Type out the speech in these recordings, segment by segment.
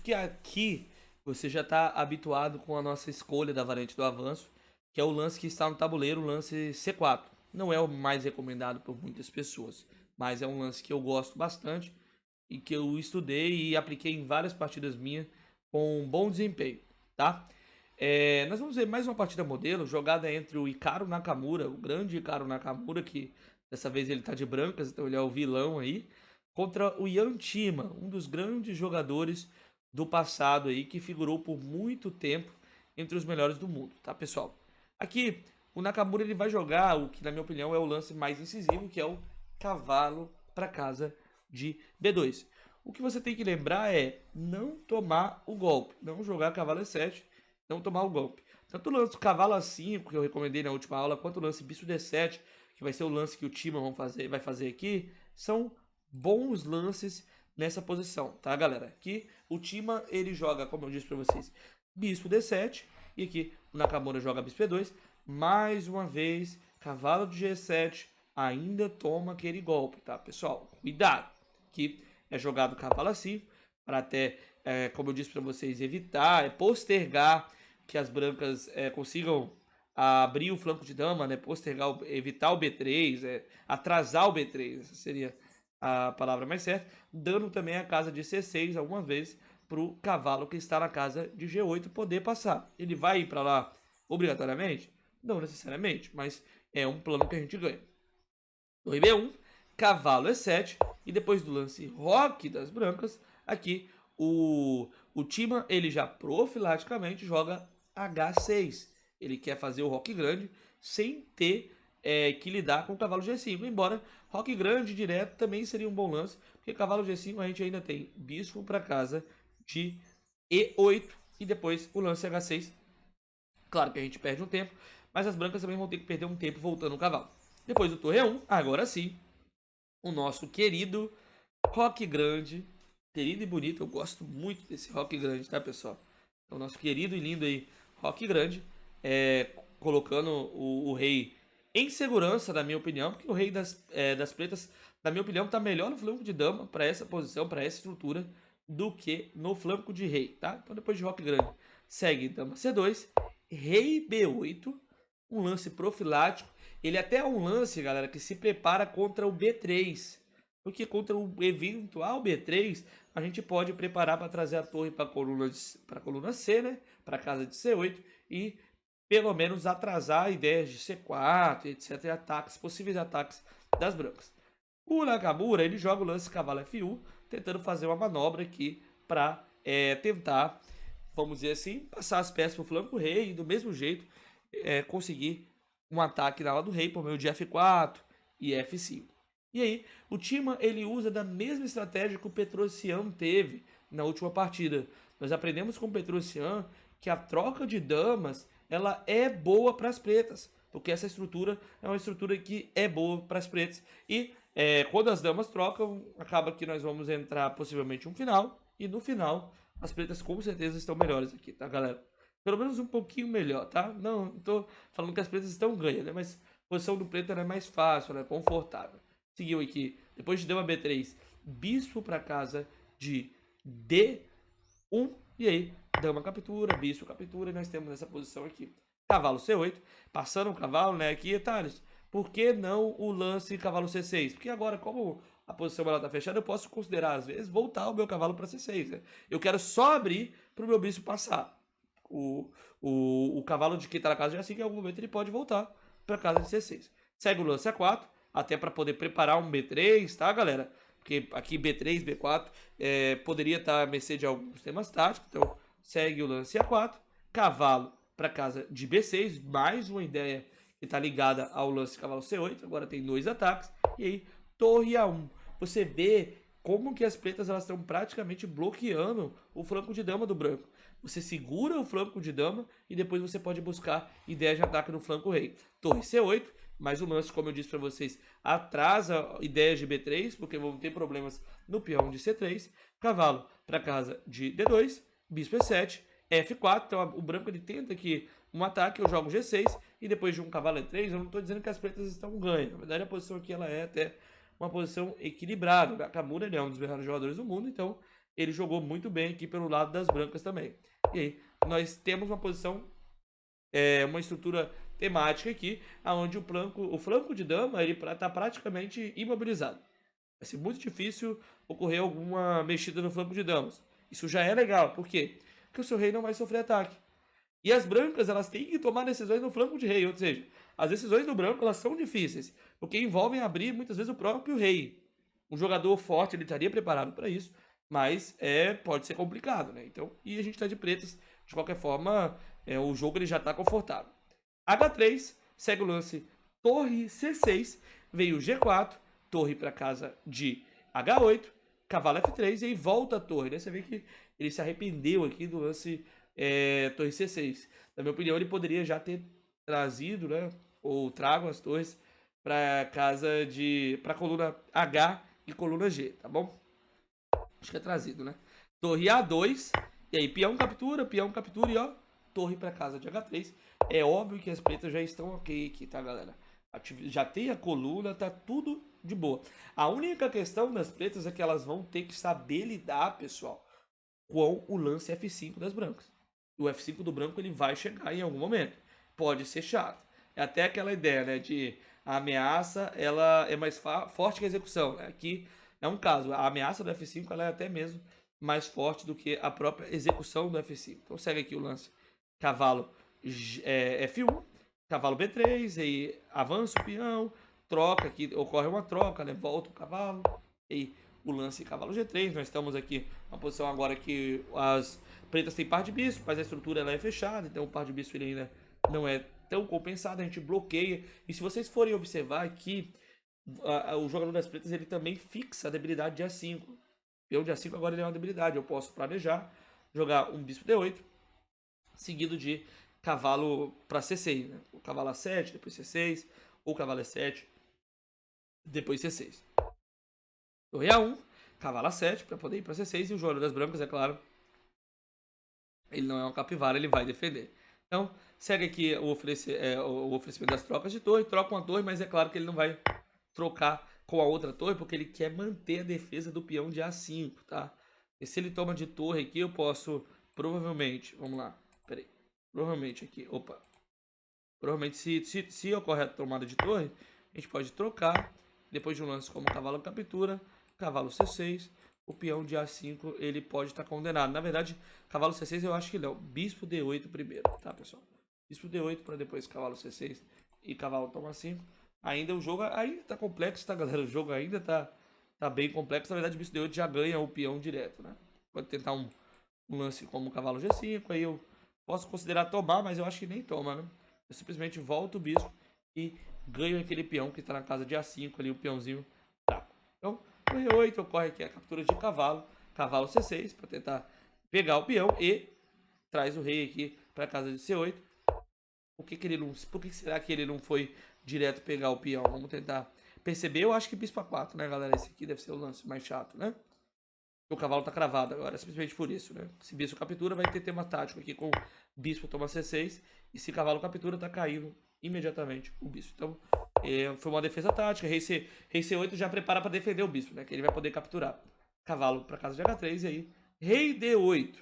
que aqui você já está habituado com a nossa escolha da variante do avanço, que é o lance que está no tabuleiro, o lance C4. Não é o mais recomendado por muitas pessoas, mas é um lance que eu gosto bastante e que eu estudei e apliquei em várias partidas minhas com um bom desempenho, tá? Nós vamos ver mais uma partida modelo, jogada entre o Hikaru Nakamura, o grande Hikaru Nakamura, que dessa vez ele tá de brancas, então ele é o vilão aí, contra o Yantima, um dos grandes jogadores do passado aí, que figurou por muito tempo entre os melhores do mundo, tá, pessoal? Aqui, o Nakamura ele vai jogar o que, na minha opinião, é o lance mais incisivo, que é o cavalo para casa de B2. O que você tem que lembrar é não tomar o golpe, não jogar cavalo E7, não tomar o golpe. Tanto o lance cavalo A5, que eu recomendei na última aula, quanto o lance bispo D7, que vai ser o lance que o time vai fazer aqui, são bons lances nessa posição, tá, galera? Aqui o Tima ele joga, como eu disse para vocês, bispo D7 e aqui o Nakamura joga bispo E2. Mais uma vez, cavalo de G7 ainda toma aquele golpe, tá, pessoal? Cuidado, que é jogado cavalo A5 para até, como eu disse para vocês, evitar, postergar que as brancas consigam abrir o flanco de dama, né? Postergar, evitar o B3, atrasar o B3, essa seria a palavra mais certa, dando também a casa de C6 algumas vezes para o cavalo que está na casa de G8 poder passar. Ele vai ir para lá obrigatoriamente? Não necessariamente, mas é um plano que a gente ganha. Torre B1, cavalo E7 e depois do lance roque das brancas, aqui o Tima ele já profilaticamente joga H6. Ele quer fazer o roque grande sem ter que lidar com o cavalo G5. Embora roque grande direto também seria um bom lance, porque cavalo G5 a gente ainda tem bispo para casa de E8 e depois o lance H6. Claro que a gente perde um tempo, mas as brancas também vão ter que perder um tempo voltando o cavalo. Depois do torre 1, agora sim, o nosso querido roque grande, querido e bonito, eu gosto muito desse roque grande, tá, pessoal? É o nosso querido e lindo aí, roque grande, colocando o rei em segurança, na minha opinião, porque o rei das pretas, na minha opinião, tá melhor no flanco de dama para essa posição, para essa estrutura, do que no flanco de rei, tá? Então depois de roque grande, segue dama C2, rei B8, um lance profilático. Ele até é um lance, galera, que se prepara contra o B3. Porque contra o eventual B3, a gente pode preparar para trazer a torre para a coluna C, né? Para a casa de C8 e pelo menos atrasar ideias de C4, etc. E ataques, possíveis ataques das brancas. O Nakamura, ele joga o lance cavalo F1, tentando fazer uma manobra aqui para tentar, vamos dizer assim, passar as peças para o flanco rei e do mesmo jeito conseguir um ataque na ala do rei por meio de F4 e F5. E aí, o Tima ele usa da mesma estratégia que o Petrosian teve na última partida. Nós aprendemos com o Petrosian que a troca de damas ela é boa para as pretas, porque essa estrutura é uma estrutura que é boa para as pretas. E quando as damas trocam, acaba que nós vamos entrar possivelmente um final, e no final as pretas com certeza estão melhores aqui, tá, galera? Pelo menos um pouquinho melhor, tá? Não tô falando que as pretas estão ganhando, né? Mas a posição do preto é mais fácil, né? Confortável. Seguiu aqui, depois de dama B3, bispo para casa de D1. E aí, dama captura, bispo captura, e nós temos essa posição aqui. Cavalo C8, passando o cavalo, né? Aqui, Thales, por que não o lance cavalo C6? Porque agora, como a posição ela tá fechada, eu posso considerar, às vezes, voltar o meu cavalo para C6, né? Eu quero só abrir para o meu bispo passar. O cavalo de quem tá na casa de A5, em algum momento ele pode voltar para casa de C6. Segue o lance A4, até para poder preparar um B3, tá, galera? Porque aqui B3, B4 poderia estar a mercê de alguns temas táticos. Então segue o lance A4, cavalo para casa de B6, mais uma ideia que está ligada ao lance cavalo C8. Agora tem dois ataques. E aí, torre A1. Você vê como que as pretas elas estão praticamente bloqueando o flanco de dama do branco. Você segura o flanco de dama e depois você pode buscar ideias de ataque no flanco rei. Torre C8, mas o lance, como eu disse para vocês, atrasa ideias de B3, porque vão ter problemas no peão de C3. Cavalo para casa de D2, bispo E7, F4. Então o branco ele tenta que um ataque, eu jogo G6 e depois de um cavalo E3, eu não estou dizendo que as pretas estão ganhando. Na verdade, a posição aqui ela é até uma posição equilibrada. O Nakamura ele é um dos melhores jogadores do mundo, então ele jogou muito bem aqui pelo lado das brancas também. E aí, nós temos uma posição, uma estrutura temática aqui, onde o flanco de dama, ele tá praticamente imobilizado. Vai ser muito difícil ocorrer alguma mexida no flanco de damas. Isso já é legal, por quê? Porque o seu rei não vai sofrer ataque. E as brancas, elas têm que tomar decisões no flanco de rei, ou seja, as decisões do branco, elas são difíceis, porque envolvem abrir muitas vezes o próprio rei. Um jogador forte, ele estaria preparado para isso, mas pode ser complicado, né? Então, e a gente tá de pretas, de qualquer forma, o jogo ele já tá confortável. H3, segue o lance torre C6, veio G4, torre para casa de H8, cavalo F3 e aí volta a torre, né? Você vê que ele se arrependeu aqui do lance torre C6. Na minha opinião, ele poderia já ter trazido, né? Ou trago as torres para casa de, para coluna H e coluna G, tá bom? Acho que é trazido, né? Torre A2, e aí peão captura e ó, torre para casa de H3. É óbvio que as pretas já estão ok aqui, tá, galera? Já tem a coluna, tá tudo de boa. A única questão das pretas é que elas vão ter que saber lidar, pessoal, com o lance F5 das brancas. O F5 do branco ele vai chegar em algum momento. Pode ser chato. É até aquela ideia, né, de a ameaça, ela é mais forte que a execução. Né? Aqui é um caso. A ameaça do F5 ela é até mesmo mais forte do que a própria execução do F5. Então segue aqui o lance. Cavalo F1, cavalo B3, aí avança o peão, troca aqui, ocorre uma troca, né? Volta o cavalo, e o lance cavalo G3. Nós estamos aqui na posição agora que as pretas têm par de bispo, mas a estrutura ela é fechada, então o par de bispo ele ainda não é tão compensado, a gente bloqueia. E se vocês forem observar aqui, o jogador das pretas ele também fixa a debilidade de A5. Peão de A5 agora ele é uma debilidade, eu posso planejar, jogar um bispo D8, seguido de cavalo para C6, né? O cavalo A7, depois C6, ou cavalo E7, depois C6. Torre A1, cavalo A7 para poder ir para C6 e o jogador das brancas, é claro, ele não é uma capivara, ele vai defender. Então, segue aqui o oferecimento das trocas de torre, troca uma torre, mas é claro que ele não vai trocar com a outra torre, porque ele quer manter a defesa do peão de A5, tá? E se ele toma de torre aqui, eu posso, provavelmente, vamos lá, peraí, provavelmente aqui, opa, provavelmente se ocorre a tomada de torre, a gente pode trocar, depois de um lance como cavalo captura, cavalo C6, o peão de A5 ele pode estar condenado. Na verdade, cavalo C6 eu acho que não. Bispo D8 primeiro, tá, pessoal? Bispo D8 para depois cavalo C6 e cavalo toma 5. Ainda o jogo ainda tá complexo, tá, galera? O jogo ainda tá bem complexo. Na verdade, bispo D8 já ganha o peão direto, né? Pode tentar um lance como cavalo G5, aí eu posso considerar tomar, mas eu acho que nem toma, né? Eu simplesmente volto o bispo e ganho aquele peão que está na casa de A5 ali, o peãozinho fraco. Então, no E8 ocorre aqui a captura de cavalo, cavalo C6 para tentar pegar o peão e traz o rei aqui para a casa de C8. Por que será que ele não foi direto pegar o peão? Vamos tentar perceber. Eu acho que bispo A4, né, galera? Esse aqui deve ser o lance mais chato, né? O cavalo tá cravado agora, simplesmente por isso, né? Se bispo captura, vai ter tema tático aqui com bispo toma C6. E se cavalo captura, tá caindo imediatamente o bispo. Então, foi uma defesa tática. Rei C8 já prepara para defender o bispo, né? Que ele vai poder capturar. Cavalo para casa de H3 e aí rei D8.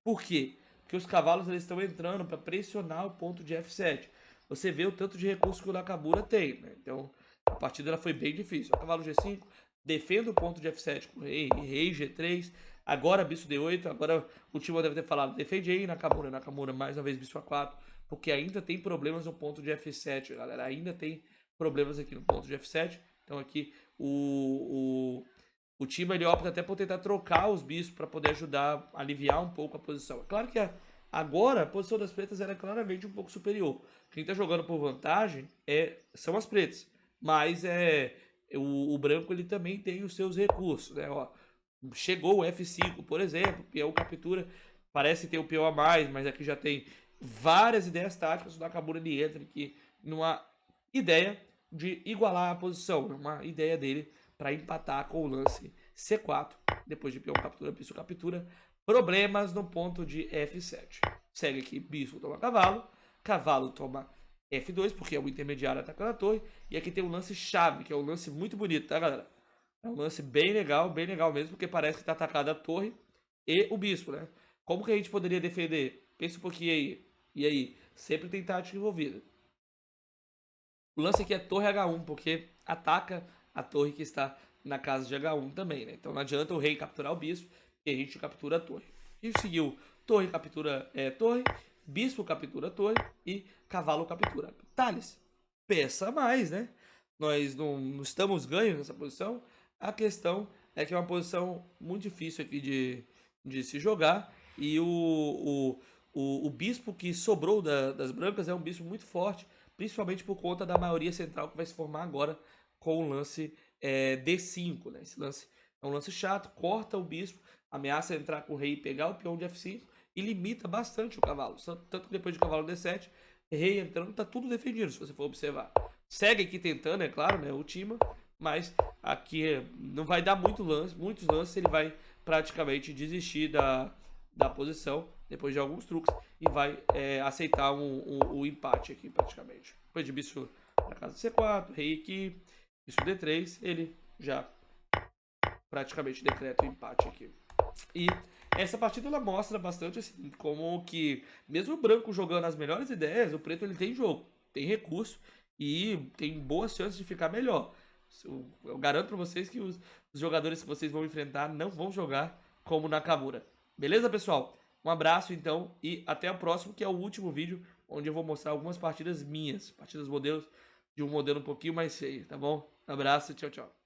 Por quê? Porque os cavalos eles estão entrando para pressionar o ponto de F7. Você vê o tanto de recurso que o Nakamura tem, né? Então, a partida ela foi bem difícil. O cavalo G5 defende o ponto de F7 com rei G3. Agora bispo D8. Agora o time deve ter falado defende aí Nakamura mais uma vez bispo A4. Porque ainda tem problemas no ponto de F7, galera. Ainda tem problemas aqui no ponto de F7. Então aqui o time ele opta até por tentar trocar os bispos para poder ajudar a aliviar um pouco a posição. É claro que agora a posição das pretas era claramente um pouco superior. Quem está jogando por vantagem são as pretas. Mas o branco ele também tem os seus recursos, né? Ó, chegou o F5, por exemplo, peão captura, parece ter o peão a mais, mas aqui já tem várias ideias táticas. O Nakamura ele entra aqui numa ideia de igualar a posição, uma ideia dele para empatar com o lance C4, depois de peão captura, bispo captura, problemas no ponto de F7. Segue aqui, bispo toma cavalo, cavalo toma F2, porque é o intermediário atacando a torre, e aqui tem um lance chave, que é um lance muito bonito, tá, galera? É um lance bem legal mesmo, porque parece que tá atacada a torre, e o bispo, né? Como que a gente poderia defender? Pensa um pouquinho aí. E aí? Sempre tem tática envolvida. O lance aqui é torre H1, porque ataca a torre que está na casa de H1 também, né? Então não adianta o rei capturar o bispo e a gente captura a torre. A gente seguiu torre captura torre, bispo captura a torre e cavalo captura. Thales, peça a mais, né? Nós não estamos ganhos nessa posição. A questão é que é uma posição muito difícil aqui de se jogar. E o bispo que sobrou das brancas é um bispo muito forte, principalmente por conta da maioria central que vai se formar agora com o lance D5. Né? Esse lance é um lance chato, corta o bispo, ameaça entrar com o rei e pegar o peão de F5 e limita bastante o cavalo. Tanto que depois de cavalo D7, rei entrando, tá tudo defendido, se você for observar. Segue aqui tentando, é claro, né, o time, mas aqui não vai dar muitos lances, ele vai praticamente desistir da posição depois de alguns truques e vai aceitar o empate aqui praticamente. Depois de bispo na casa C4, rei aqui, bispo D3, ele já praticamente decreta o empate aqui. E essa partida ela mostra bastante assim, como que mesmo o branco jogando as melhores ideias, o preto ele tem jogo, tem recurso e tem boas chances de ficar melhor. Eu garanto para vocês que os jogadores que vocês vão enfrentar não vão jogar como Nakamura. Beleza, pessoal? Um abraço então e até o próximo, que é o último vídeo onde eu vou mostrar algumas partidas minhas, partidas modelos de um modelo um pouquinho mais feio, tá bom? Um abraço, tchau, tchau.